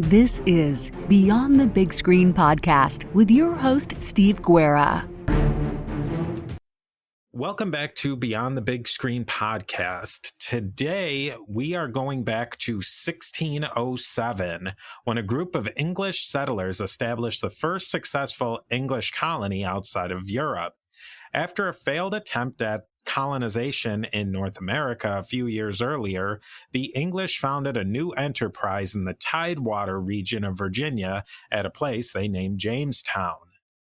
This is Beyond the Big Screen podcast with your host, Steve Guerra. Welcome back to Beyond the Big Screen podcast. Today, we are going back to 1607, when a group of English settlers established the first successful English colony outside of Europe. After a failed attempt at colonization in North America a few years earlier, the English founded a new enterprise in the Tidewater region of Virginia at a place they named Jamestown.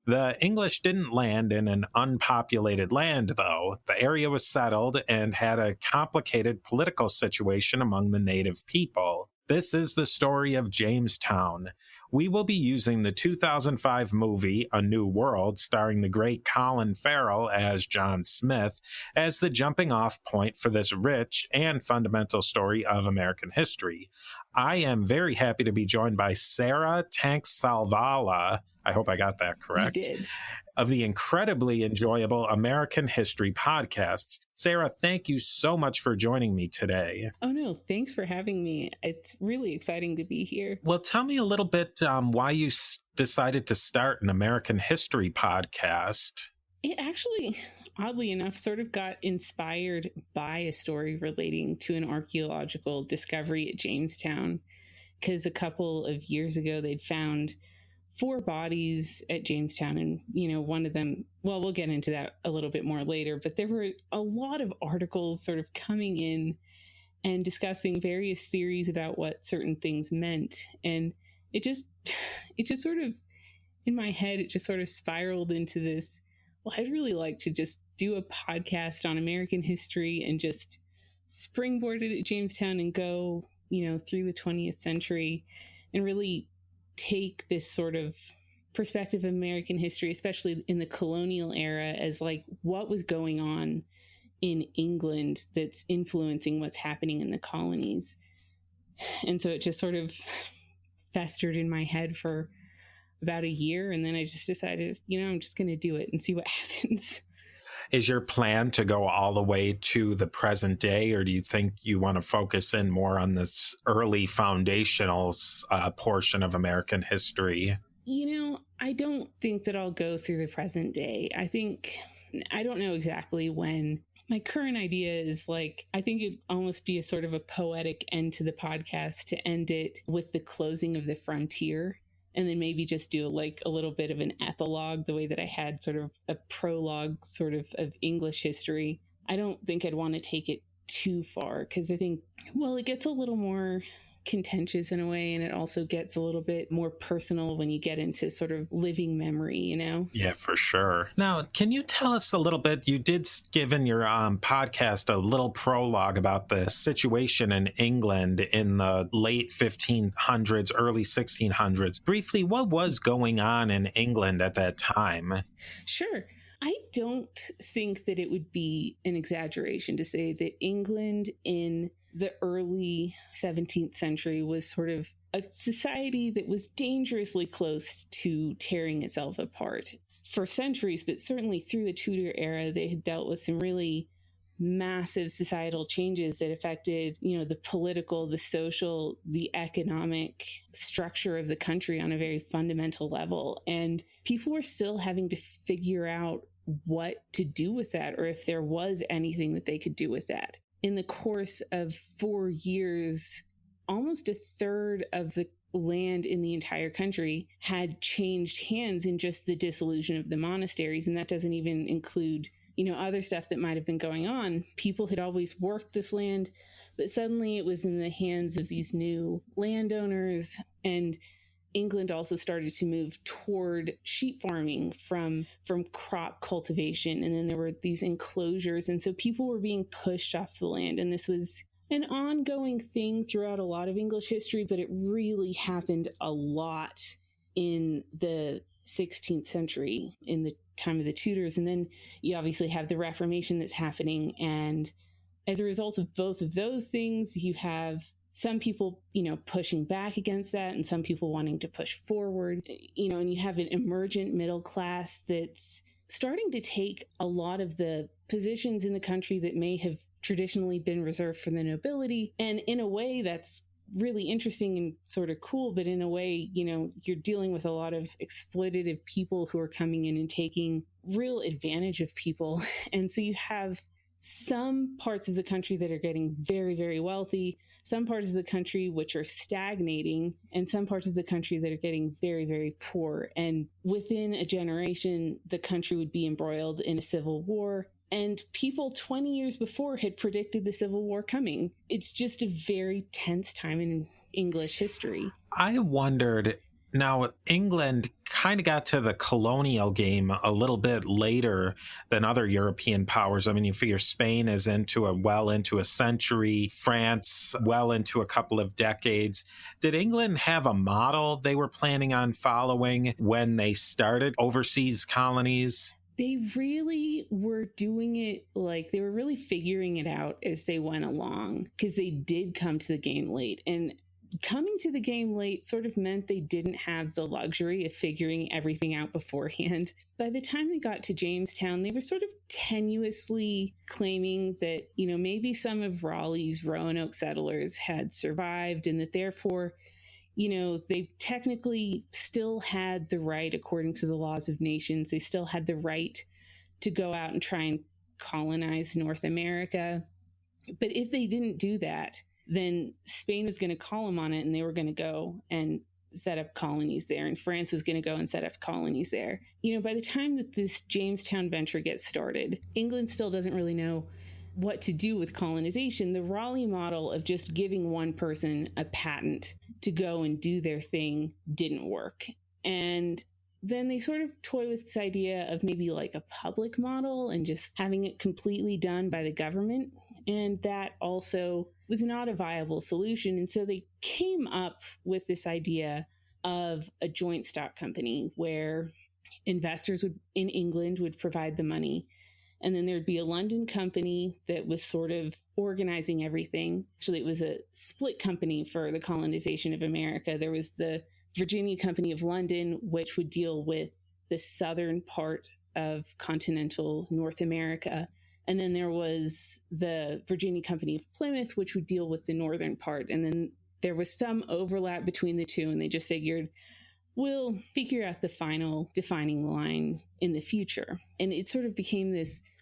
The English didn't land in an unpopulated land, though. The area was settled and had a complicated political situation among the native people. This is the story of Jamestown. We will be using the 2005 movie A New World, starring the great Colin Farrell as John Smith, as the jumping-off point for this rich and fundamental story of American history. I am very happy to be joined by Sarah Tanksalvala, I hope I got that correct, You did. Of the incredibly enjoyable American History podcasts. Sarah, thank you so much for joining me today. Oh, no, thanks for having me. It's really exciting to be here. Well, tell me a little bit why you decided to start an American History podcast. It actually, oddly enough, sort of got inspired by a story relating to an archaeological discovery at Jamestown, because a couple of years ago they'd found 4 bodies at Jamestown, and one of them, well, we'll get into that a little bit more later, but there were a lot of articles sort of coming in and discussing various theories about what certain things meant, and it just sort of, in my head, it just sort of spiraled into this, well, I'd really like to just do a podcast on American history and just springboard it at Jamestown and go through the 20th century and really take this sort of perspective of American history, especially in the colonial era, as like what was going on in England that's influencing what's happening in the colonies. And so it just sort of festered in my head for about a year. And then I just decided, I'm just going to do it and see what happens. Is your plan to go all the way to the present day, or do you think you want to focus in more on this early foundational portion of American history? I don't think that I'll go through the present day. I don't know exactly when. My current idea is I think it'd almost be a sort of a poetic end to the podcast to end it with the closing of the frontier. And then maybe just do a little bit of an epilogue, the way that I had sort of a prologue sort of English history. I don't think I'd want to take it too far, because I think, well, it gets a little more contentious in a way, and it also gets a little bit more personal when you get into sort of living memory, Yeah, for sure. Now, can you tell us a little bit, you did give in your podcast a little prologue about the situation in England in the late 1500s, early 1600s. Briefly, what was going on in England at that time? Sure. I don't think that it would be an exaggeration to say that England in the early 17th century was sort of a society that was dangerously close to tearing itself apart for centuries, but certainly through the Tudor era, they had dealt with some really massive societal changes that affected, the political, the social, the economic structure of the country on a very fundamental level. And people were still having to figure out what to do with that, or if there was anything that they could do with that. In the course of 4 years, almost a third of the land in the entire country had changed hands in just the dissolution of the monasteries. And that doesn't even include, other stuff that might have been going on. People had always worked this land, but suddenly it was in the hands of these new landowners. And England also started to move toward sheep farming from crop cultivation. And then there were these enclosures. And so people were being pushed off the land. And this was an ongoing thing throughout a lot of English history, but it really happened a lot in the 16th century, in the time of the Tudors. And then you obviously have the Reformation that's happening. And as a result of both of those things, you have some people, pushing back against that, and some people wanting to push forward, and you have an emergent middle class that's starting to take a lot of the positions in the country that may have traditionally been reserved for the nobility. And in a way, that's really interesting and sort of cool, but in a way, you're dealing with a lot of exploitative people who are coming in and taking real advantage of people. And so you have some parts of the country that are getting very, very wealthy, some parts of the country which are stagnating, and some parts of the country that are getting very, very poor. And within a generation, the country would be embroiled in a civil war. And people 20 years before had predicted the Civil War coming. It's just a very tense time in English history. I wondered, now England kind of got to the colonial game a little bit later than other European powers. I mean, you figure Spain is into a century, France well into a couple of decades. Did England have a model they were planning on following when they started overseas colonies? They really were doing it they were really figuring it out as they went along, because they did come to the game late. And coming to the game late sort of meant they didn't have the luxury of figuring everything out beforehand. By the time they got to Jamestown, they were sort of tenuously claiming that, maybe some of Raleigh's Roanoke settlers had survived, and that therefore, they technically still had the right, according to the laws of nations, they still had the right to go out and try and colonize North America. But if they didn't do that, then Spain was going to call them on it, and they were going to go and set up colonies there, and France was going to go and set up colonies there. By the time that this Jamestown venture gets started, England still doesn't really know what to do with colonization. The Raleigh model of just giving one person a patent to go and do their thing didn't work. And then they sort of toy with this idea of maybe like a public model and just having it completely done by the government. And that also was not a viable solution. And so they came up with this idea of a joint stock company where investors in England would provide the money. And then there'd be a London company that was sort of organizing everything. Actually, it was a split company for the colonization of America. There was the Virginia Company of London, which would deal with the southern part of continental North America. And then there was the Virginia Company of Plymouth, which would deal with the northern part. And then there was some overlap between the two, and they just figured, we'll figure out the final defining line in the future. And it sort of became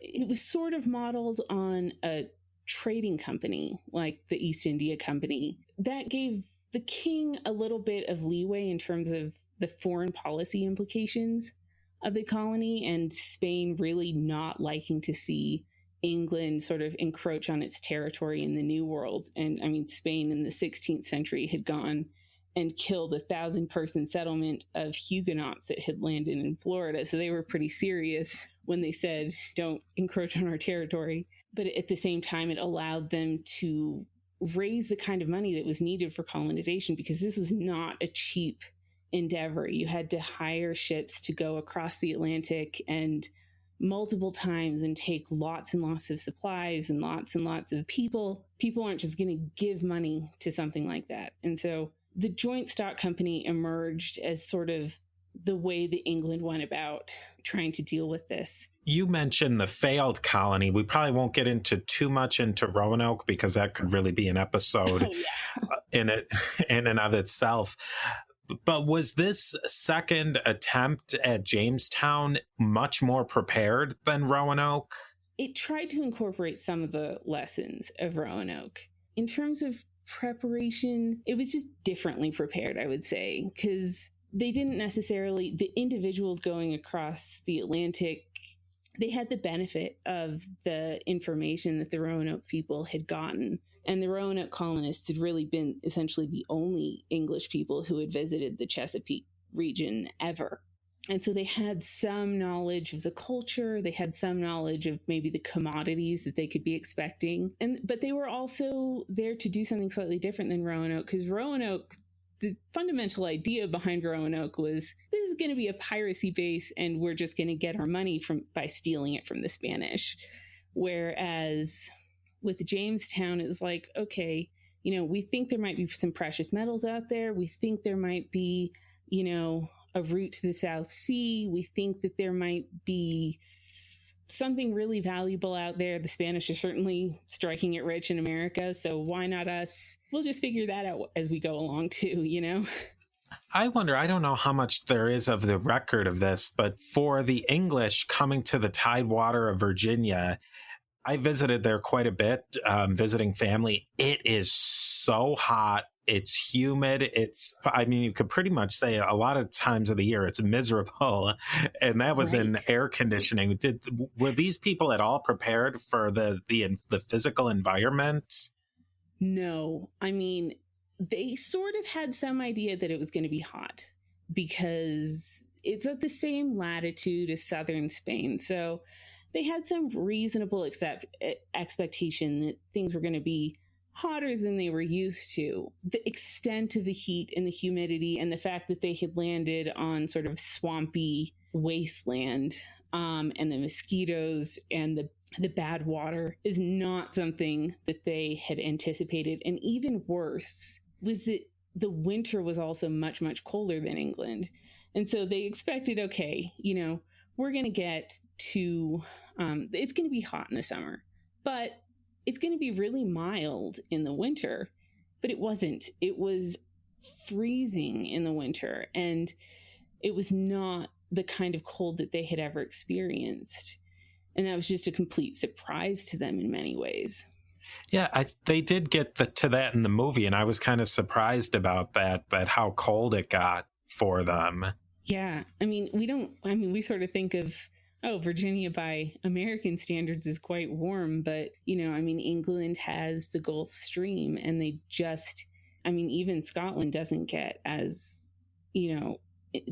it was sort of modeled on a trading company like the East India Company. That gave the king a little bit of leeway in terms of the foreign policy implications of the colony, and Spain really not liking to see England sort of encroach on its territory in the New World. And I mean, Spain in the 16th century had gone and killed 1,000-person settlement of Huguenots that had landed in Florida. So they were pretty serious when they said, don't encroach on our territory. But at the same time, it allowed them to raise the kind of money that was needed for colonization, because this was not a cheap endeavor. You had to hire ships to go across the Atlantic and multiple times and take lots and lots of supplies and lots of people. People aren't just going to give money to something like that. And so the joint stock company emerged as sort of the way that England went about trying to deal with this. You mentioned the failed colony. We probably won't get into too much into Roanoke, because that could really be an episode in and of itself. But was this second attempt at Jamestown much more prepared than Roanoke? It tried to incorporate some of the lessons of Roanoke. In terms of preparation, it was just differently prepared, I would say, because they didn't necessarily, the individuals going across the Atlantic, they had the benefit of the information that the Roanoke people had gotten. And the Roanoke colonists had really been essentially the only English people who had visited the Chesapeake region ever. And so they had some knowledge of the culture. They had some knowledge of maybe the commodities that they could be expecting. But they were also there to do something slightly different than Roanoke, because Roanoke, the fundamental idea behind Roanoke was, this is going to be a piracy base, and we're just going to get our money by stealing it from the Spanish. Whereas with Jamestown, it's like, okay, we think there might be some precious metals out there. We think there might be, a route to the South Sea. We think that there might be something really valuable out there. The Spanish are certainly striking it rich in America, so why not us? We'll just figure that out as we go along too, you know? I wonder, I don't know how much there is of the record of this, but for the English coming to the Tidewater of Virginia, I visited there quite a bit, visiting family. It is so hot. It's humid. I mean, you could pretty much say a lot of times of the year it's miserable. And that was in air conditioning. Were these people at all prepared for the physical environment? No, I mean, they sort of had some idea that it was going to be hot because it's at the same latitude as southern Spain. So they had some reasonable expectation that things were going to be hotter than they were used to. The extent of the heat and the humidity and the fact that they had landed on sort of swampy wasteland, and the mosquitoes and the bad water is not something that they had anticipated. And even worse was that the winter was also much, much colder than England. And so they expected, okay, you know, we're going to get to, it's going to be hot in the summer, but it's going to be really mild in the winter. But it wasn't. It was freezing in the winter, and it was not the kind of cold that they had ever experienced. And that was just a complete surprise to them in many ways. Yeah, they did get to that in the movie, and I was kind of surprised about that how cold it got for them. Yeah, we sort of think of, oh, Virginia by American standards is quite warm, but, England has the Gulf Stream, and even Scotland doesn't get as,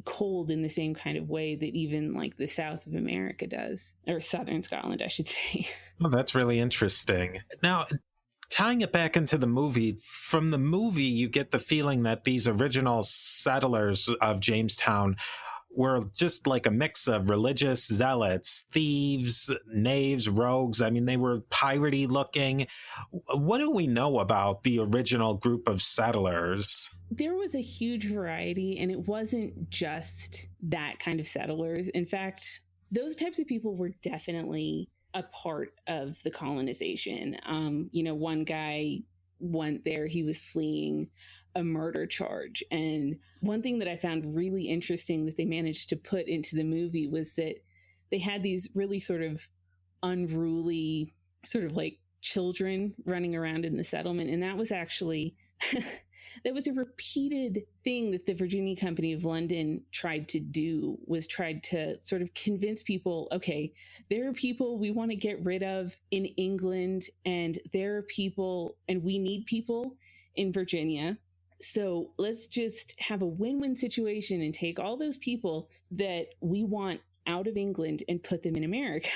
cold in the same kind of way that even like the south of America does, or southern Scotland, I should say. Well, that's really interesting. Now, tying it back into the movie, from the movie, you get the feeling that these original settlers of Jamestown were just like a mix of religious zealots, thieves, knaves, rogues. I mean, they were piratey looking. What do we know about the original group of settlers? There was a huge variety, and it wasn't just that kind of settlers. In fact, those types of people were definitely a part of the colonization. One guy went there, he was fleeing a murder charge. And one thing that I found really interesting that they managed to put into the movie was that they had these really sort of unruly, sort of like children running around in the settlement. And that was actually... that was a repeated thing that the Virginia Company of London tried to sort of convince people, okay, there are people we want to get rid of in England, and there are people, and we need people in Virginia. So let's just have a win-win situation and take all those people that we want out of England and put them in America.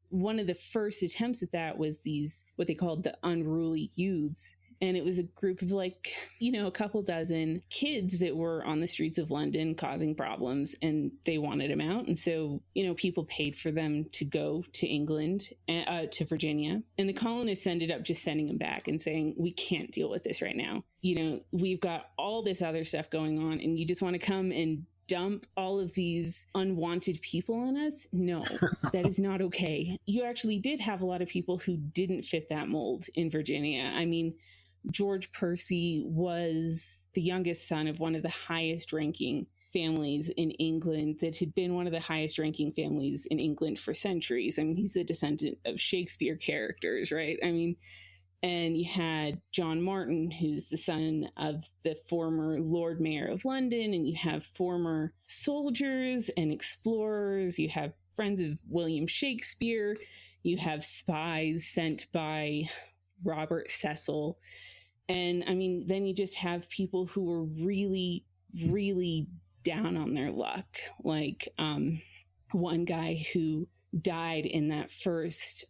One of the first attempts at that was what they called the unruly youths. And it was a group of a couple dozen kids that were on the streets of London causing problems, and they wanted them out. And so, people paid for them to go to England, to Virginia. And the colonists ended up just sending them back and saying, we can't deal with this right now. We've got all this other stuff going on, and you just want to come and dump all of these unwanted people on us? No, that is not okay. You actually did have a lot of people who didn't fit that mold in Virginia. I mean, George Percy was the youngest son of one of the highest ranking families in England that had been one of the highest ranking families in England for centuries. I mean, he's a descendant of Shakespeare characters, right? I mean, and you had John Martin, who's the son of the former Lord Mayor of London, and you have former soldiers and explorers. You have friends of William Shakespeare. You have spies sent by Robert Cecil. And then you just have people who were really, really down on their luck. Like one guy who died in that first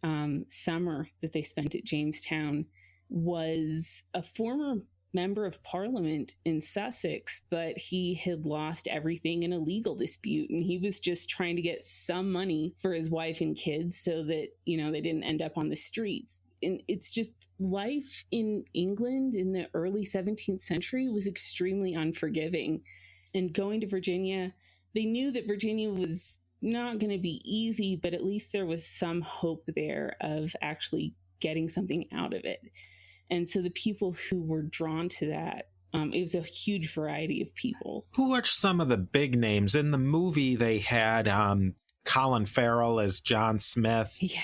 summer that they spent at Jamestown was a former member of Parliament in Sussex, but he had lost everything in a legal dispute, and he was just trying to get some money for his wife and kids so that, they didn't end up on the streets. And it's just, life in England in the early 17th century was extremely unforgiving. And going to Virginia, they knew that Virginia was not going to be easy, but at least there was some hope there of actually getting something out of it. And so the people who were drawn to that, it was a huge variety of people. Who are some of the big names? In the movie, they had Colin Farrell as John Smith. Yeah.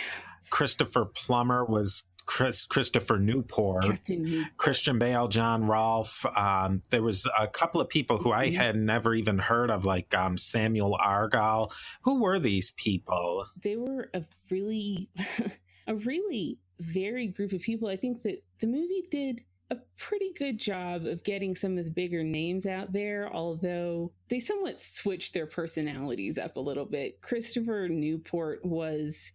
Christopher Plummer was Christopher Newport. Captain Newport. Christian Bale, John Rolfe. There was a couple of people who I had never even heard of, like Samuel Argyle. Who were these people? They were a really varied group of people. I think that the movie did a pretty good job of getting some of the bigger names out there, although they somewhat switched their personalities up a little bit. Christopher Newport was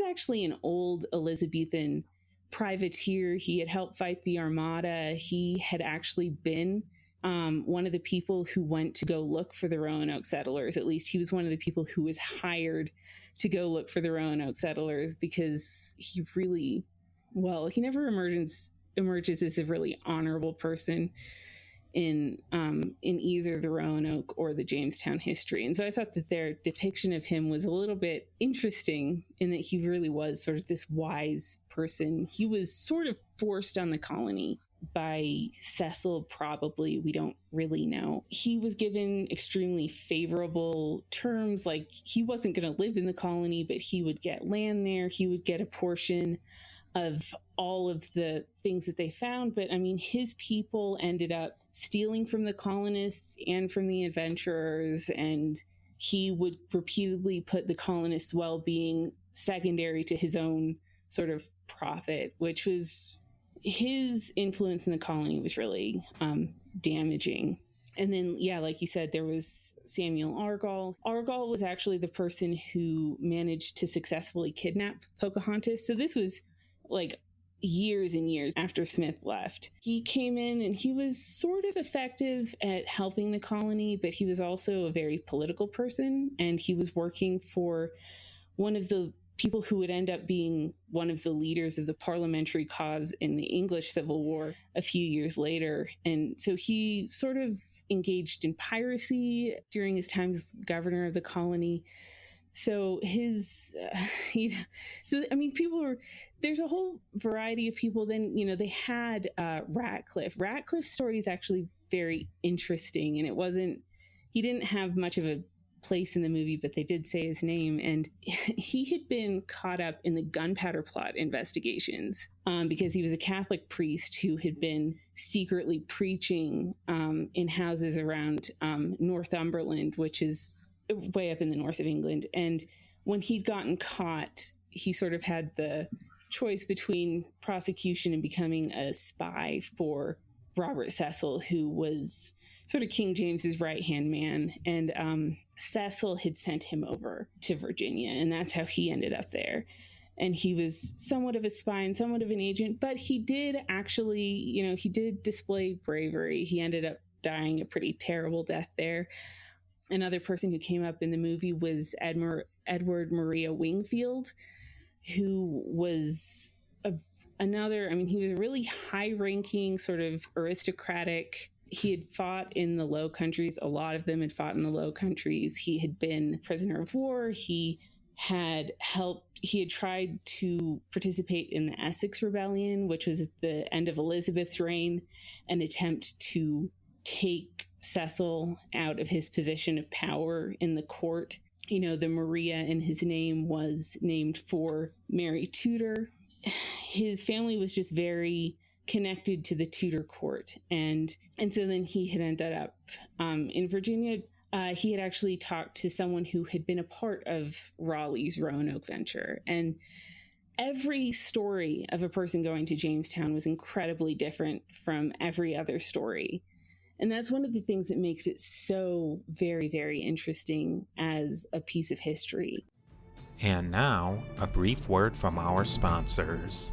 actually an old Elizabethan privateer. He had helped fight the Armada. He had actually been one of the people who went to go look for the Roanoke settlers. At least he was one of the people who was hired to go look for the Roanoke settlers, because he never emerges as a really honorable person in either the Roanoke or the Jamestown history. And so I thought that their depiction of him was a little bit interesting in that he really was sort of this wise person. He was sort of forced on the colony by Cecil, probably. We don't really know. He was given extremely favorable terms, like he wasn't going to live in the colony, but he would get land there. He would get a portion of all of the things that they found. But I mean, his people ended up stealing from the colonists and from the adventurers, and he would repeatedly put the colonists' well-being secondary to his own sort of profit, which was his influence in the colony was really damaging. And then, yeah, like you said, there was Samuel Argyle. Argyle was actually the person who managed to successfully kidnap Pocahontas. So this was like years and years after Smith left. He came in and he was sort of effective at helping the colony, but he was also a very political person, and he was working for one of the people who would end up being one of the leaders of the parliamentary cause in the English Civil War a few years later. And so he sort of engaged in piracy during his time as governor of the colony. So there's a whole variety of people. Then, they had Ratcliffe. Ratcliffe's story is actually very interesting, and he didn't have much of a place in the movie, but they did say his name. And he had been caught up in the gunpowder plot investigations because he was a Catholic priest who had been secretly preaching in houses around Northumberland, which is way up in the north of England. And when he'd gotten caught, he sort of had the choice between prosecution and becoming a spy for Robert Cecil, who was sort of King James's right-hand man. And Cecil had sent him over to Virginia, and that's how he ended up there. And he was somewhat of a spy and somewhat of an agent, but he did actually, he did display bravery. He ended up dying a pretty terrible death there. Another person who came up in the movie was Edward Maria Wingfield, who was he was a really high-ranking, sort of aristocratic. He had fought in the Low Countries. A lot of them had fought in the Low Countries. He had been prisoner of war. He had tried to participate in the Essex Rebellion, which was at the end of Elizabeth's reign, an attempt to take Cecil out of his position of power in the court. The Maria in his name was named for Mary Tudor. His family was just very connected to the Tudor court. And so then he had ended up in Virginia. He had actually talked to someone who had been a part of Raleigh's Roanoke venture. And every story of a person going to Jamestown was incredibly different from every other story. And that's one of the things that makes it so very, very interesting as a piece of history. And now, a brief word from our sponsors.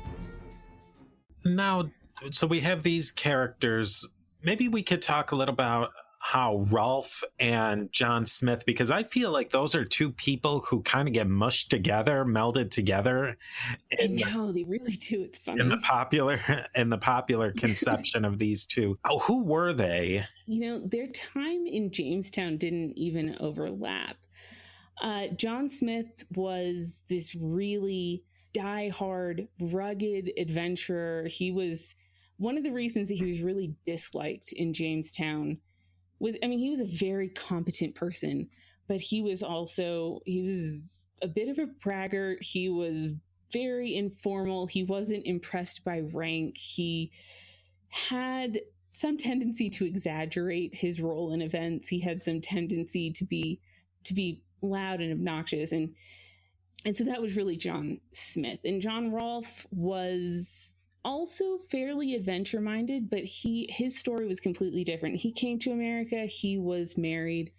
Now, so we have these characters. Maybe we could talk a little about how Rolfe and John Smith, because I feel like those are two people who kind of get mushed together, melded together. I know, they really do. It's funny. In the popular conception of these two. Oh, who were they? Their time in Jamestown didn't even overlap. John Smith was this really diehard, rugged adventurer. He was one of the reasons that he was really disliked in Jamestown he was a very competent person, but he was a bit of a braggart. He was very informal. He wasn't impressed by rank. He had some tendency to exaggerate his role in events. He had some tendency to be loud and obnoxious. And so that was really John Smith. And John Rolfe was also fairly adventure minded, but his story was completely different. He came to America. He was married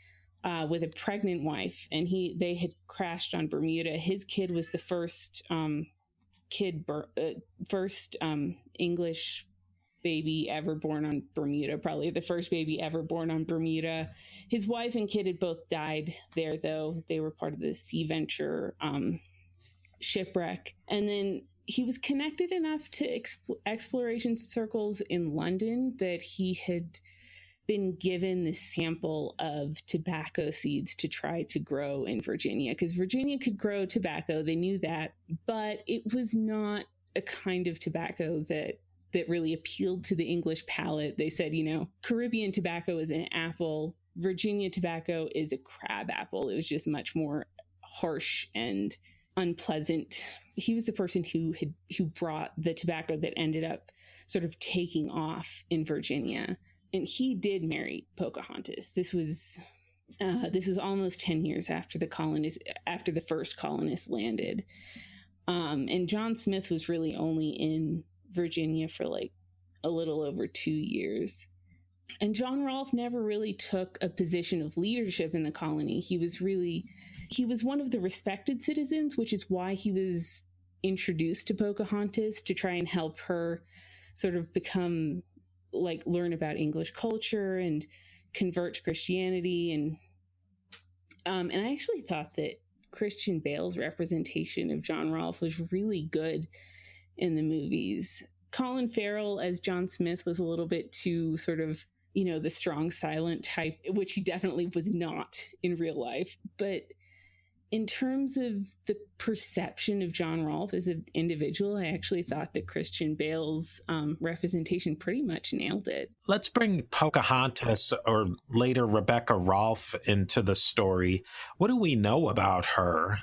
with a pregnant wife, and they had crashed on Bermuda. His kid was the first English baby ever born on Bermuda, probably the first baby ever born on Bermuda. His wife and kid had both died there, though. They were part of the Sea Venture shipwreck. And then he was connected enough to exploration circles in London that he had been given this sample of tobacco seeds to try to grow in Virginia, because Virginia could grow tobacco. They knew that, but it was not a kind of tobacco that really appealed to the English palate. They said, Caribbean tobacco is an apple. Virginia tobacco is a crab apple. It was just much more harsh and unpleasant. He was the person who brought the tobacco that ended up sort of taking off in Virginia. And he did marry Pocahontas. This was almost 10 years after the first colonists landed. And John Smith was really only in Virginia for like a little over 2 years. And John Rolfe never really took a position of leadership in the colony. He was one of the respected citizens, which is why he was introduced to Pocahontas, to try and help her sort of learn about English culture and convert to Christianity. And I actually thought that Christian Bale's representation of John Rolfe was really good in the movies. Colin Farrell as John Smith was a little bit too sort of, the strong, silent type, which he definitely was not in real life. But in terms of the perception of John Rolfe as an individual, I actually thought that Christian Bale's representation pretty much nailed it. Let's bring Pocahontas, or later Rebecca Rolfe, into the story. What do we know about her?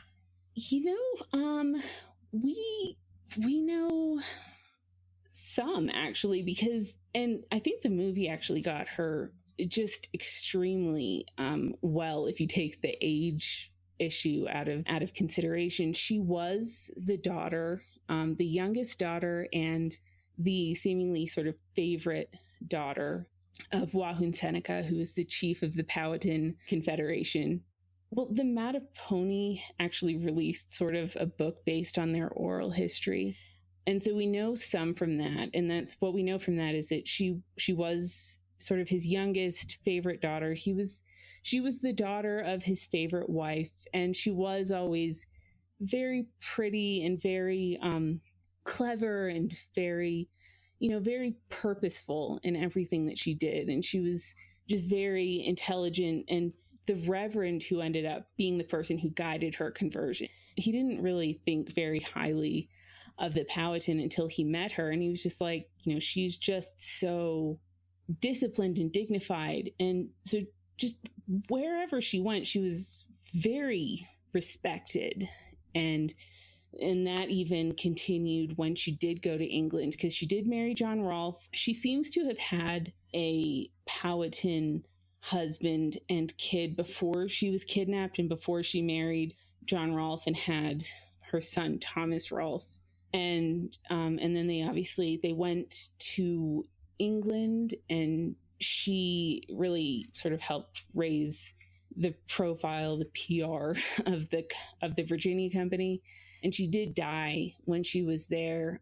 We know some, actually, and I think the movie actually got her just extremely well, if you take the age issue out of consideration. She was the daughter, the youngest daughter, and the seemingly sort of favorite daughter of Wahun Seneca, who is the chief of the Powhatan Confederation. Well, the Mattaponi actually released sort of a book based on their oral history. And so we know some from that. And that's what we know from that, is that she was sort of his youngest favorite daughter. She was the daughter of his favorite wife. And she was always very pretty and very clever and very purposeful in everything that she did. And she was just very intelligent. And the reverend who ended up being the person who guided her conversion, he didn't really think very highly of the Powhatan until he met her. And he was just like, she's just so disciplined and dignified. And so just wherever she went, she was very respected. And that even continued when she did go to England, because she did marry John Rolfe. She seems to have had a Powhatan husband and kid before she was kidnapped and before she married John Rolfe and had her son Thomas Rolfe. And then they went to England, and she really sort of helped raise the profile, the PR of the Virginia Company. And she did die when she was there.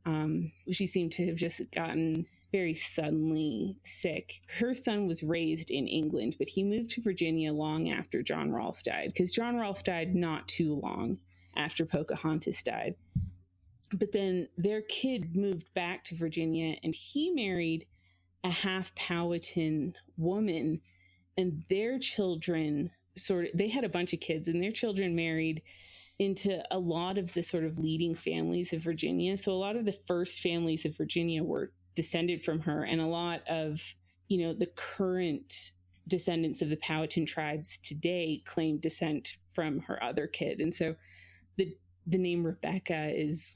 She seemed to have just gotten very suddenly sick. Her son was raised in England, but he moved to Virginia long after John Rolfe died, because John Rolfe died not too long after Pocahontas died. But then their kid moved back to Virginia, and he married a half Powhatan woman, and their children they had a bunch of kids, and their children married into a lot of the sort of leading families of Virginia. So a lot of the first families of Virginia were descended from her, and a lot of, the current descendants of the Powhatan tribes today claim descent from her other kid. And so the name Rebecca is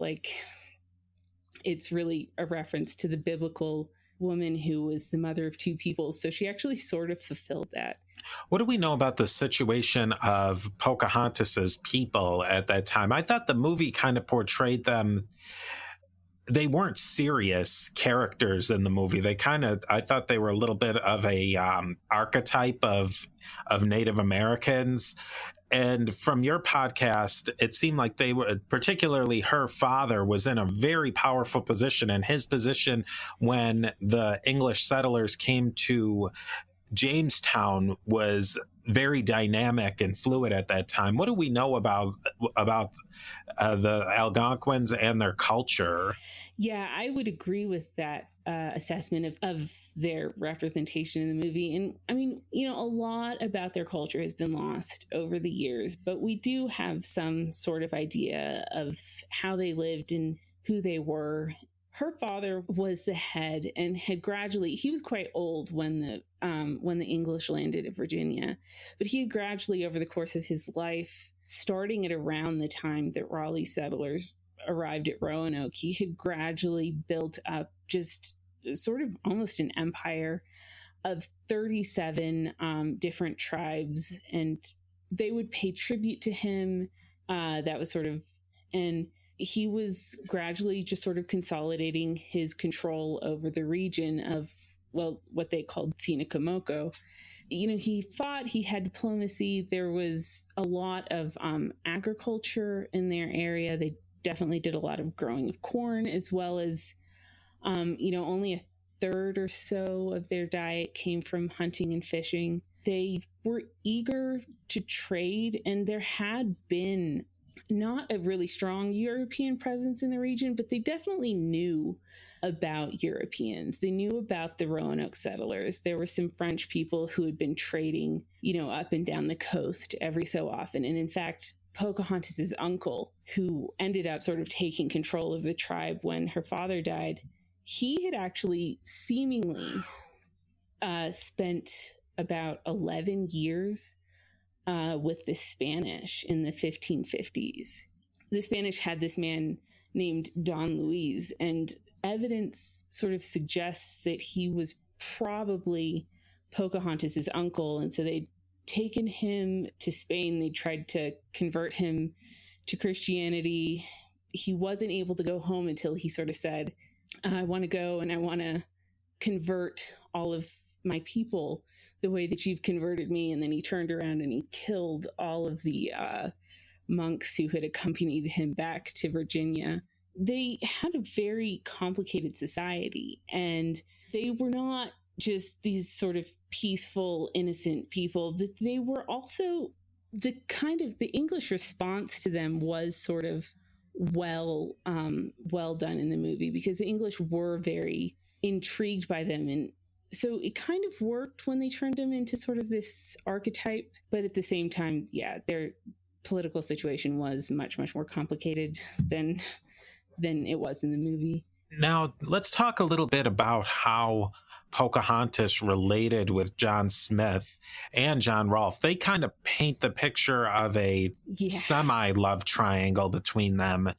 it's really a reference to the biblical woman who was the mother of two peoples. So she actually sort of fulfilled that. What do we know about the situation of Pocahontas's people at that time? I thought the movie kind of portrayed them. They weren't serious characters in the movie. I thought they were a little bit of a archetype of Native Americans. And from your podcast, it seemed like they were, particularly her father, was in a very powerful position. And his position when the English settlers came to Jamestown was very dynamic and fluid at that time. What do we know about the Algonquins and their culture? Yeah, I would agree with that assessment of their representation in the movie. And I mean, a lot about their culture has been lost over the years, but we do have some sort of idea of how they lived and who they were. Her father was the head and had gradually, he was quite old when the English landed at Virginia, but he had gradually, over the course of his life, starting at around the time that Raleigh settlers arrived at Roanoke, he had gradually built up just sort of almost an empire of 37 different tribes, and they would pay tribute to him. That was sort of, and he was gradually just sort of consolidating his control over the region of, what they called Tsinakamoko. He fought, he had diplomacy. There was a lot of agriculture in their area. They definitely did a lot of growing of corn, as well as, only a third or so of their diet came from hunting and fishing. They were eager to trade, and there had been not a really strong European presence in the region, but they definitely knew about Europeans. They knew about the Roanoke settlers. There were some French people who had been trading, up and down the coast every so often. And in fact, Pocahontas's uncle, who ended up sort of taking control of the tribe when her father died, he had actually seemingly spent about 11 years with the Spanish in the 1550s. The Spanish had this man named Don Luis, and evidence sort of suggests that he was probably Pocahontas's uncle. And so they'd taken him to Spain. They tried to convert him to Christianity. He wasn't able to go home until he sort of said, I want to go and I want to convert all of my people the way that you've converted me. And then he turned around and he killed all of the monks who had accompanied him back to Virginia. They had a very complicated society, and they were not just these sort of peaceful, innocent people. They were also the English response to them was sort of well done in the movie, because the English were very intrigued by them. And so it kind of worked when they turned them into sort of this archetype. But at the same time, yeah, their political situation was much, much more complicated than it was in the movie. Now, let's talk a little bit about how Pocahontas related with John Smith and John Rolfe. They kind of paint the picture of a semi-love triangle between them.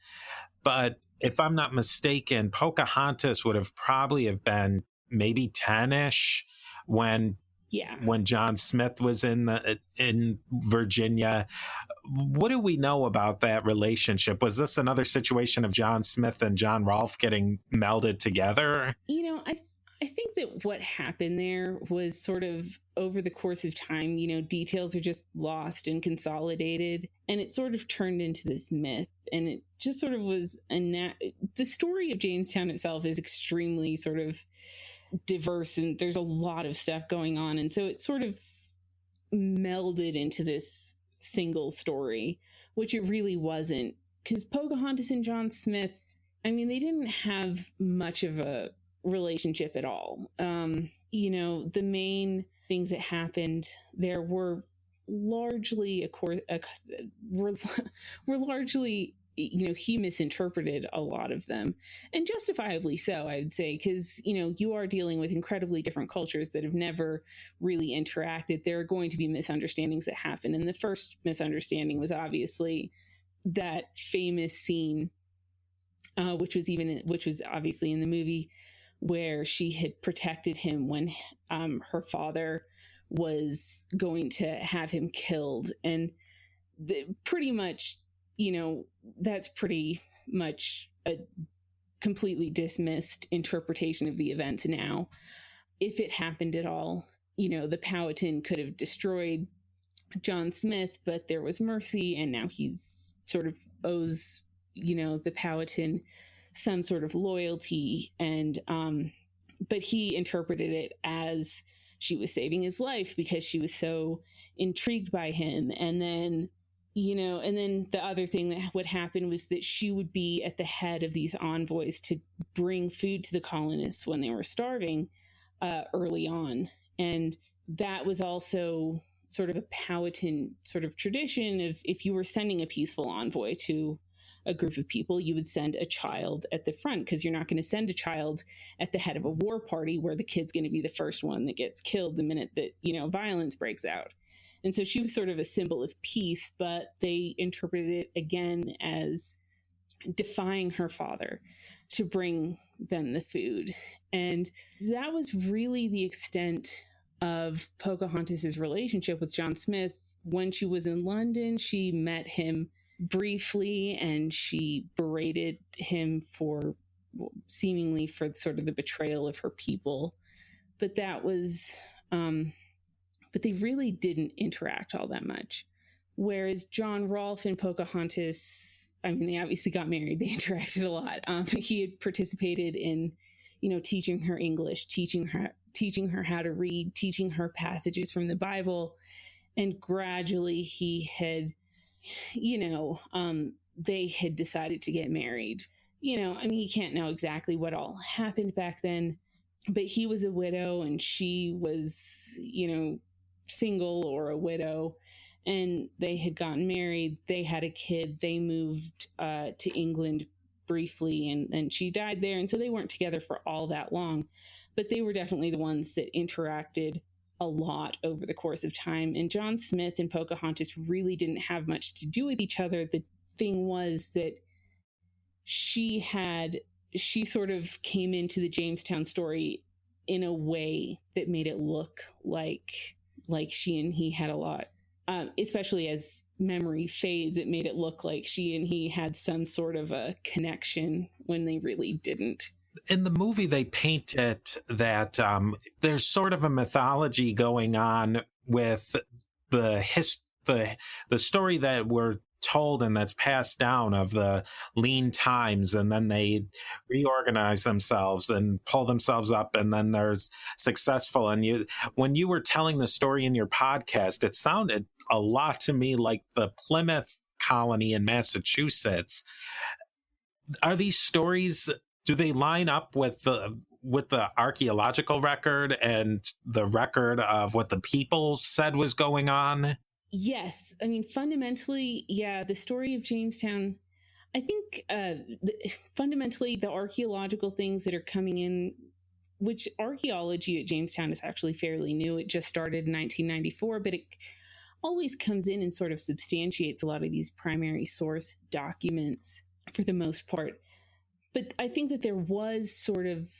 But if I'm not mistaken, Pocahontas would have probably have been maybe 10-ish when John Smith was in Virginia. What do we know about that relationship? Was this another situation of John Smith and John Rolfe getting melded together? I think that what happened there was sort of over the course of time, details are just lost and consolidated, and it sort of turned into this myth. And it just sort of was the story of Jamestown itself is extremely sort of diverse, and there's a lot of stuff going on. And so it sort of melded into this single story, which it really wasn't, because Pocahontas and John Smith, I mean, they didn't have much of a relationship at all. The main things that happened, there were largely were largely, he misinterpreted a lot of them, and justifiably so, I would say, because you are dealing with incredibly different cultures that have never really interacted. There are going to be misunderstandings that happen, and the first misunderstanding was obviously that famous scene, which was obviously in the movie, where she had protected him when her father was going to have him killed. And pretty much, that's pretty much a completely dismissed interpretation of the events now. If it happened at all, the Powhatan could have destroyed John Smith, but there was mercy, and now he's sort of owes, the Powhatan some sort of loyalty. And but he interpreted it as she was saving his life because she was so intrigued by him. And then the other thing that would happen was that she would be at the head of these envoys to bring food to the colonists when they were starving early on. And that was also sort of a Powhatan sort of tradition of, if you were sending a peaceful envoy to a group of people, you would send a child at the front, because you're not going to send a child at the head of a war party where the kid's going to be the first one that gets killed the minute that, violence breaks out. And so she was sort of a symbol of peace, but they interpreted it again as defying her father to bring them the food. And that was really the extent of Pocahontas's relationship with John Smith. When she was in London, she met him briefly, and she berated him seemingly for sort of the betrayal of her people. But that was, but they really didn't interact all that much. Whereas John Rolfe and Pocahontas, they obviously got married. They interacted a lot. He had participated in, teaching her English, teaching her how to read, teaching her passages from the Bible. And gradually he had, they had decided to get married. You can't know exactly what all happened back then, but he was a widow and she was, single or a widow, and they had gotten married. They had a kid. They moved to England briefly, and she died there. And so they weren't together for all that long, but they were definitely the ones that interacted a lot over the course of time. And John Smith and Pocahontas really didn't have much to do with each other. The thing was that she sort of came into the Jamestown story in a way that made it look like she and he had a lot, especially as memory fades, it made it look like she and he had some sort of a connection when they really didn't. In the movie, they paint it that there's sort of a mythology going on with the story that we're told and that's passed down of the lean times, and then they reorganize themselves and pull themselves up, and then there's successful. And when you were telling the story in your podcast, it sounded a lot to me like the Plymouth colony in Massachusetts. Are these stories, do they line up with the archaeological record and the record of what the people said was going on? Yes. Fundamentally, yeah, the story of Jamestown, I think fundamentally the archaeological things that are coming in, which archaeology at Jamestown is actually fairly new. It just started in 1994, but it always comes in and sort of substantiates a lot of these primary source documents for the most part. But I think that there was sort of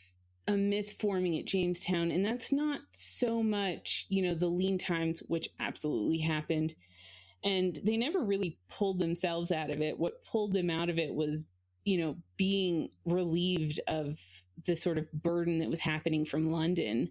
a myth forming at Jamestown, and that's not so much, the lean times, which absolutely happened. And they never really pulled themselves out of it. What pulled them out of it was, being relieved of the sort of burden that was happening from London,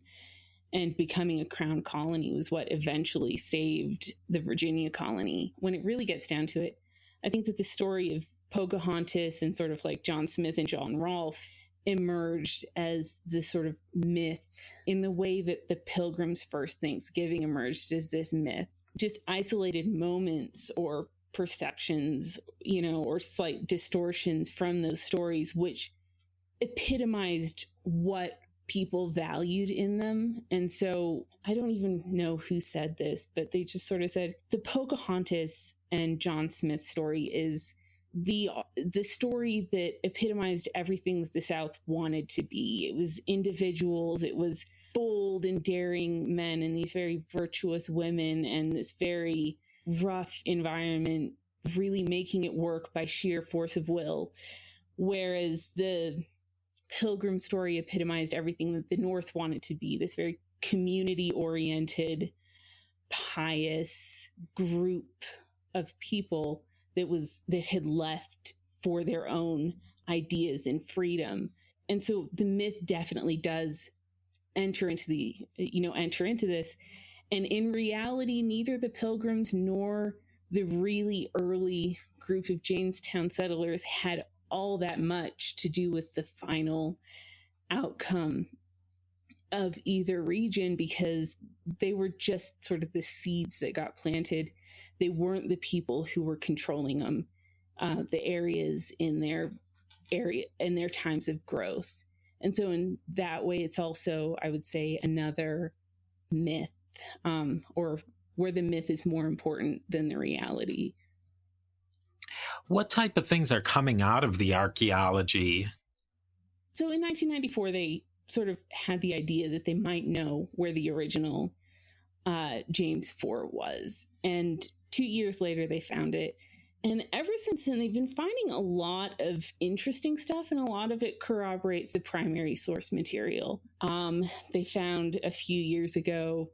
and becoming a crown colony was what eventually saved the Virginia colony. When it really gets down to it, I think that the story of Pocahontas and sort of like John Smith and John Rolfe emerged as this sort of myth in the way that the Pilgrim's First Thanksgiving emerged as this myth. Just isolated moments or perceptions, or slight distortions from those stories, which epitomized what people valued in them. And so I don't even know who said this, but they just sort of said the Pocahontas and John Smith story is the story that epitomized everything that the South wanted to be. It was individuals, it was bold and daring men and these very virtuous women and this very rough environment really making it work by sheer force of will. Whereas the Pilgrim story epitomized everything that the North wanted to be, this very community-oriented, pious group of people that had left for their own ideas and freedom. And so the myth definitely does enter into this. And in reality, neither the Pilgrims nor the really early group of Jamestown settlers had all that much to do with the final outcome of either region, because they were just sort of the seeds that got planted. They weren't the people who were controlling them, the areas in their times of growth. And so in that way, it's also, I would say, another myth, or where the myth is more important than the reality. What type of things are coming out of the archaeology? So in 1994, they sort of had the idea that they might know where the original James Fort was. And 2 years later, they found it. And ever since then, they've been finding a lot of interesting stuff, and a lot of it corroborates the primary source material. They found a few years ago,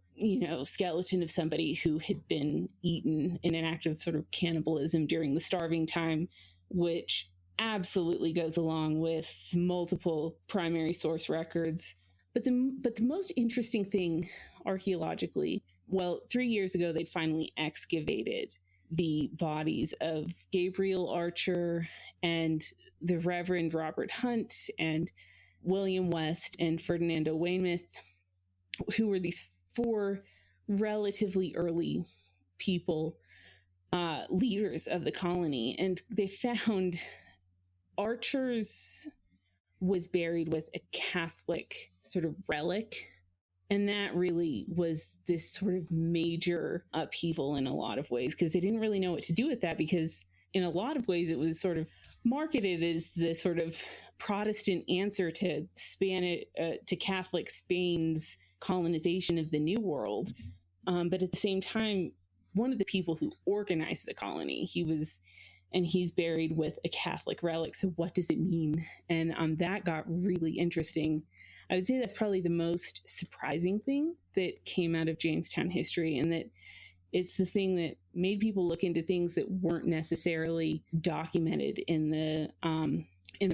skeleton of somebody who had been eaten in an act of sort of cannibalism during the starving time, which absolutely goes along with multiple primary source records. But the most interesting thing archaeologically, 3 years ago, they'd finally excavated the bodies of Gabriel Archer and the Reverend Robert Hunt and William West and Ferdinando Weymouth, who were these 4 relatively early people, leaders of the colony. And they found Archer's was buried with a Catholic sort of relic. And that really was this sort of major upheaval in a lot of ways, because they didn't really know what to do with that, because in a lot of ways it was sort of marketed as the sort of Protestant answer to Catholic Spain's colonization of the New World. But at the same time, one of the people who organized the colony, he's buried with a Catholic relic. So what does it mean? And that got really interesting. I would say that's probably the most surprising thing that came out of Jamestown history, and that it's the thing that made people look into things that weren't necessarily documented in the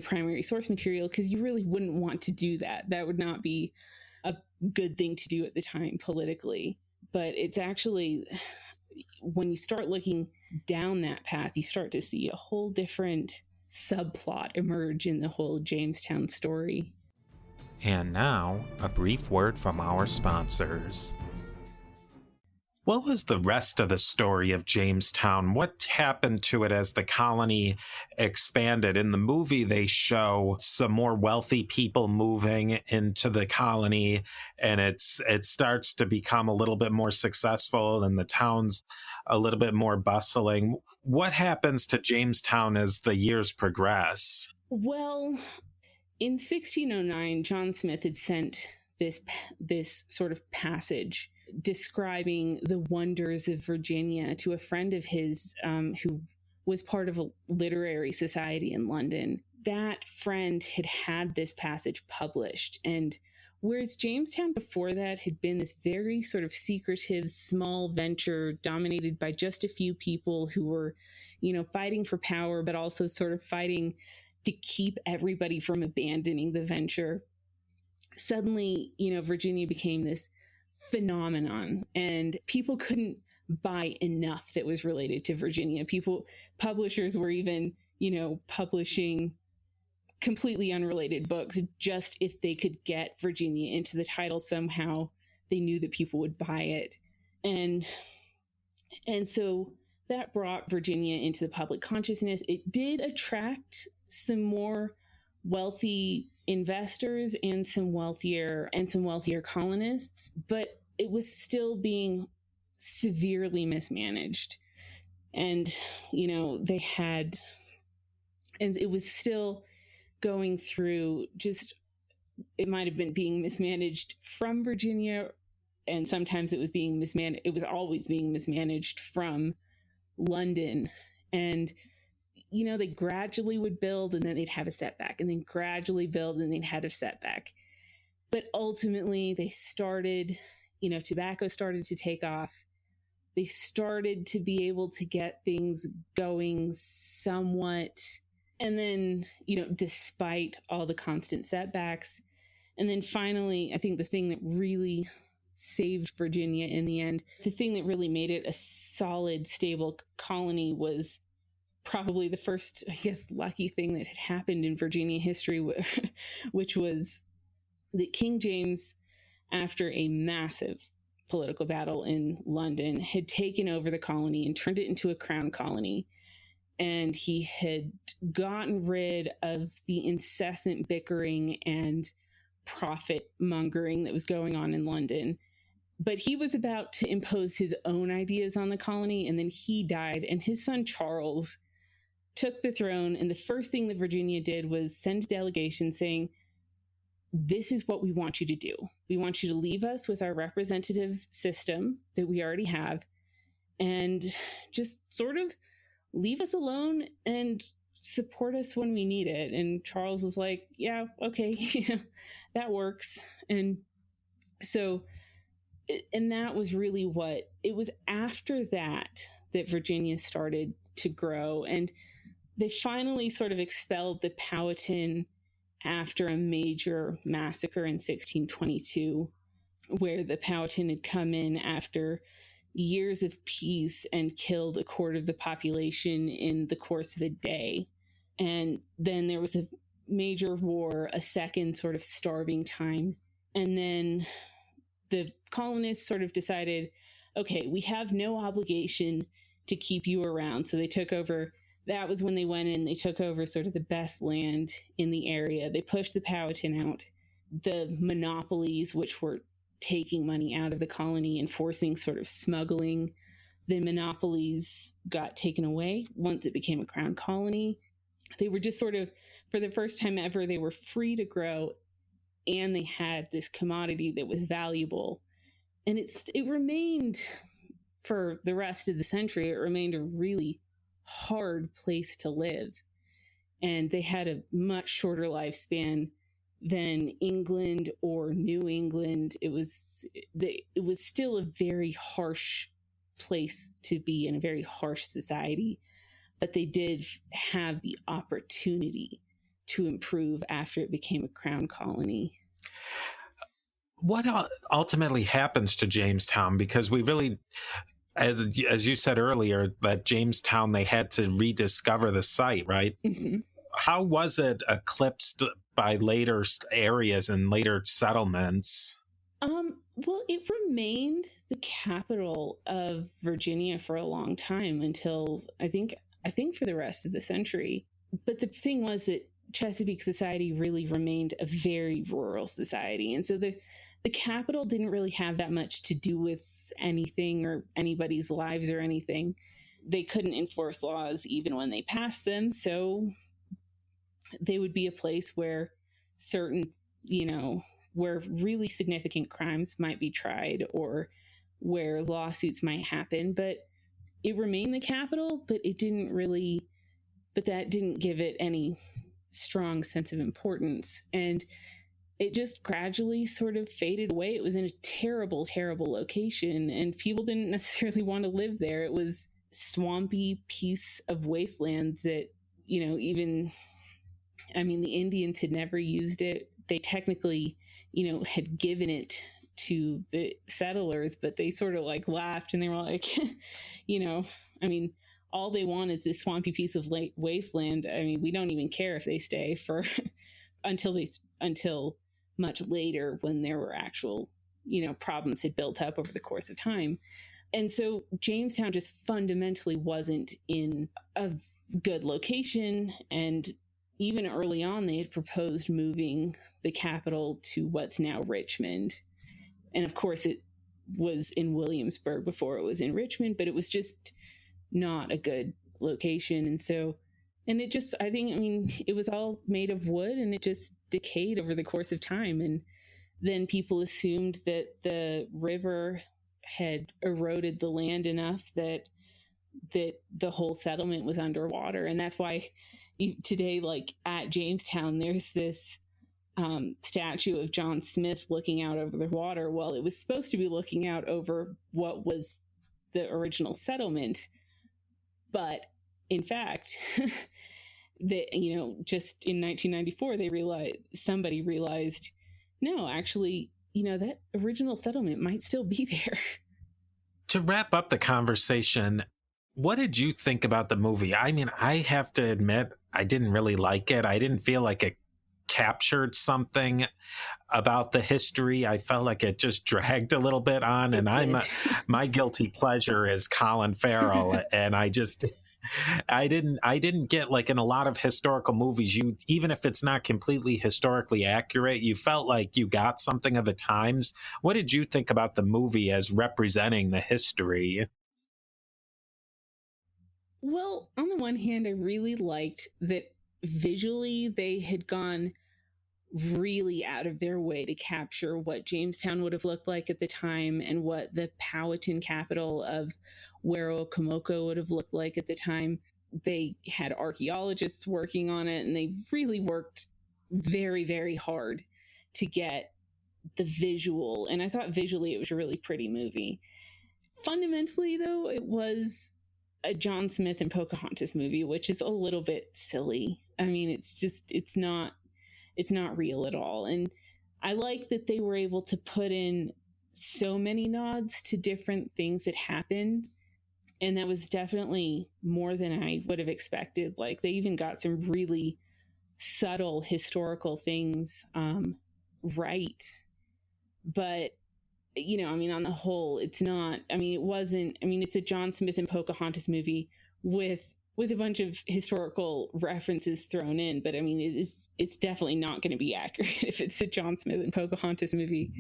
primary source material, because you really wouldn't want to do that. That would not be a good thing to do at the time politically. But it's actually, when you start looking down that path, you start to see a whole different subplot emerge in the whole Jamestown story. And now, a brief word from our sponsors. What was the rest of the story of Jamestown? What happened to it as the colony expanded? In the movie, they show some more wealthy people moving into the colony, and it starts to become a little bit more successful, and the town's a little bit more bustling. What happens to Jamestown as the years progress? Well, in 1609, John Smith had sent this sort of passage describing the wonders of Virginia to a friend of his who was part of a literary society in London. That friend had this passage published, and whereas Jamestown before that had been this very sort of secretive, small venture dominated by just a few people who were, fighting for power, but also sort of fighting to keep everybody from abandoning the venture. Suddenly, Virginia became this phenomenon, and people couldn't buy enough that was related to Virginia. Publishers were even, publishing completely unrelated books just if they could get Virginia into the title somehow. They knew that people would buy it. And so that brought Virginia into the public consciousness. It did attract some more wealthy investors and some wealthier colonists, but it was still being severely mismanaged. And, and it was still going through it might have been being mismanaged from Virginia, and sometimes it was being mismanaged. It was always being mismanaged from London. And, they gradually would build and then they'd have a setback, and then gradually build and they'd have a setback. But ultimately they started, tobacco started to take off. They started to be able to get things going somewhat. And then, despite all the constant setbacks. And then finally, I think the thing that really saved Virginia in the end, the thing that really made it a solid, stable colony, was probably the first, I guess, lucky thing that had happened in Virginia history, which was that King James, after a massive political battle in London, had taken over the colony and turned it into a crown colony. And he had gotten rid of the incessant bickering and profit mongering that was going on in London. But he was about to impose his own ideas on the colony, and then he died, and his son Charles took the throne. And the first thing that Virginia did was send a delegation saying, this is what we want you to do. We want you to leave us with our representative system that we already have, and just sort of leave us alone and support us when we need it. And Charles was like, yeah, okay, yeah, that works. And so, and that was really what it was after that Virginia started to grow. And they finally sort of expelled the Powhatan after a major massacre in 1622, where the Powhatan had come in after years of peace and killed a quarter of the population in the course of a day. And then there was a major war, a second sort of starving time. And then the colonists sort of decided, okay, we have no obligation to keep you around. So they took over. That was when they went in, they took over sort of the best land in the area. They pushed the Powhatan out. The monopolies, which were taking money out of the colony and forcing sort of smuggling, the monopolies got taken away once it became a crown colony. They were just sort of, for the first time ever, they were free to grow, and they had this commodity that was valuable. And it remained, for the rest of the century, it remained a really hard place to live. And they had a much shorter lifespan than England or New England. It was still a very harsh place to be in, a very harsh society, but they did have the opportunity to improve after it became a crown colony. What ultimately happens to Jamestown? Because we really, as you said earlier, that Jamestown, they had to rediscover the site, right? Mm-hmm. How was it eclipsed by later areas and later settlements? Well, it remained the capital of Virginia for a long time, until I think for the rest of the century. But the thing was that Chesapeake society really remained a very rural society. And so the capital didn't really have that much to do with anything or anybody's lives or anything. They couldn't enforce laws even when they passed them. So they would be a place where certain, where really significant crimes might be tried, or where lawsuits might happen. But it remained the capital, but that didn't give it any strong sense of importance. And it just gradually sort of faded away. It was in a terrible, terrible location, and people didn't necessarily want to live there. It was a swampy piece of wasteland that, the Indians had never used it. They technically, had given it to the settlers, but they sort of like laughed, and they were like, all they want is this swampy piece of wasteland. We don't even care if they stay for until much later, when there were actual, problems had built up over the course of time. And so Jamestown just fundamentally wasn't in a good location, and even early on, they had proposed moving the capital to what's now Richmond. And of course, it was in Williamsburg before it was in Richmond, but it was just not a good location. And so, and it just, I mean, it was all made of wood and it just decayed over the course of time. And then people assumed that the river had eroded the land enough that the whole settlement was underwater. And that's why today, like at Jamestown, there's this statue of John Smith looking out over the water. Well, it was supposed to be looking out over what was the original settlement, but in fact, that, you know, just in 1994, somebody realized, no, actually, you know, that original settlement might still be there. To wrap up the conversation, what did you think about the movie? I mean, I have to admit, I didn't really like it. I didn't feel like it captured something about the history. I felt like it just dragged a little bit on, and my guilty pleasure is Colin Farrell, and I didn't get, like in a lot of historical movies, you, even if it's not completely historically accurate, you felt like you got something of the times. What did you think about the movie as representing the history? Well, on the one hand, I really liked that visually they had gone really out of their way to capture what Jamestown would have looked like at the time and what the Powhatan capital of Werowocomoco would have looked like at the time. They had archaeologists working on it, and they really worked very, very hard to get the visual. And I thought visually it was a really pretty movie. Fundamentally, though, it was a John Smith and Pocahontas movie, which is a little bit silly. I mean, it's not real at all. And I like that they were able to put in so many nods to different things that happened. And that was definitely more than I would have expected. Like, they even got some really subtle historical things right. But, you know, I mean, on the whole, it's not, I mean, it wasn't, I mean, it's a John Smith and Pocahontas movie with a bunch of historical references thrown in, but I mean, it's definitely not going to be accurate if it's a John Smith and Pocahontas movie.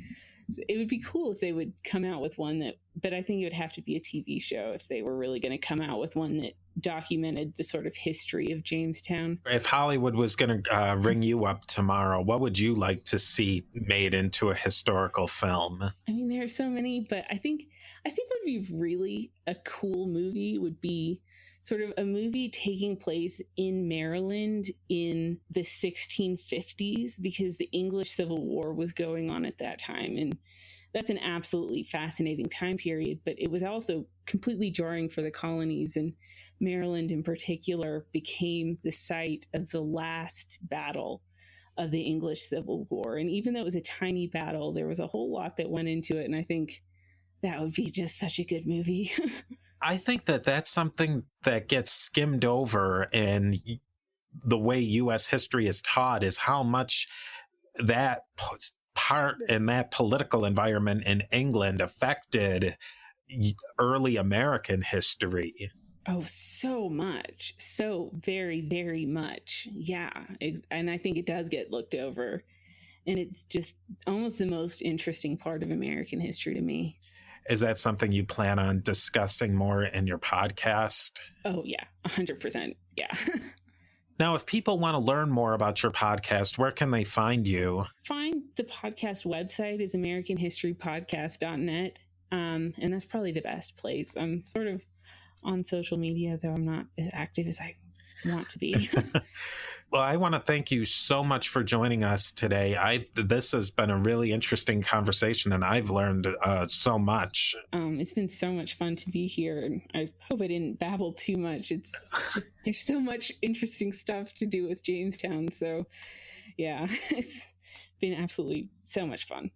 It would be cool if they would come out with one but I think it would have to be a TV show if they were really going to come out with one that documented the sort of history of Jamestown. If Hollywood was going to ring you up tomorrow, what would you like to see made into a historical film? I mean, there are so many, but I think what would be really a cool movie would be sort of a movie taking place in Maryland in the 1650s, because the English Civil War was going on at that time. And that's an absolutely fascinating time period, but it was also completely jarring for the colonies. And Maryland in particular became the site of the last battle of the English Civil War. And even though it was a tiny battle, there was a whole lot that went into it. And I think that would be just such a good movie. I think that that's something that gets skimmed over in the way U.S. history is taught, is how much that part in that political environment in England affected early American history. Oh, so much. So very, very much. Yeah. And I think it does get looked over. And it's just almost the most interesting part of American history to me. Is that something you plan on discussing more in your podcast? Oh, yeah, 100%. Yeah. Now, if people want to learn more about your podcast, where can they find you? Find the podcast website is americanhistorypodcast.net. And that's probably the best place. I'm sort of on social media, though I'm not as active as I want to be. Well, I want to thank you so much for joining us today. This has been a really interesting conversation, and I've learned so much. It's been so much fun to be here, and I hope I didn't babble too much. It's just, there's so much interesting stuff to do with Jamestown. So, yeah, it's been absolutely so much fun.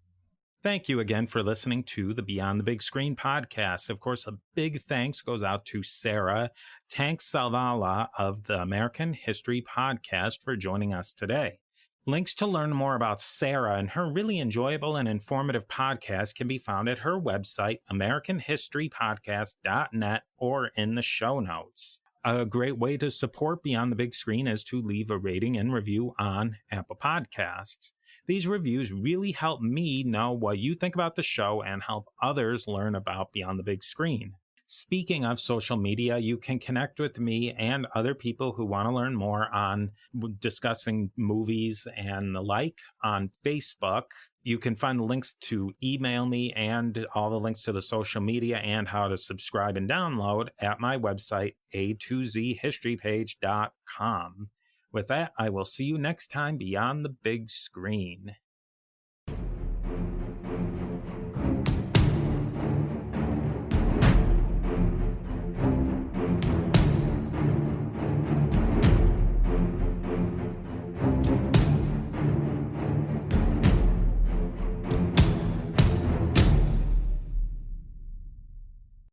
Thank you again for listening to the Beyond the Big Screen podcast. Of course, a big thanks goes out to Sarah Tanksalvala of the American History Podcast for joining us today. Links to learn more about Sarah and her really enjoyable and informative podcast can be found at her website, americanhistorypodcast.net, or in the show notes. A great way to support Beyond the Big Screen is to leave a rating and review on Apple Podcasts. These reviews really help me know what you think about the show and help others learn about Beyond the Big Screen. Speaking of social media, you can connect with me and other people who want to learn more on discussing movies and the like on Facebook. You can find the links to email me and all the links to the social media and how to subscribe and download at my website, a2zhistorypage.com. With that, I will see you next time beyond the big screen.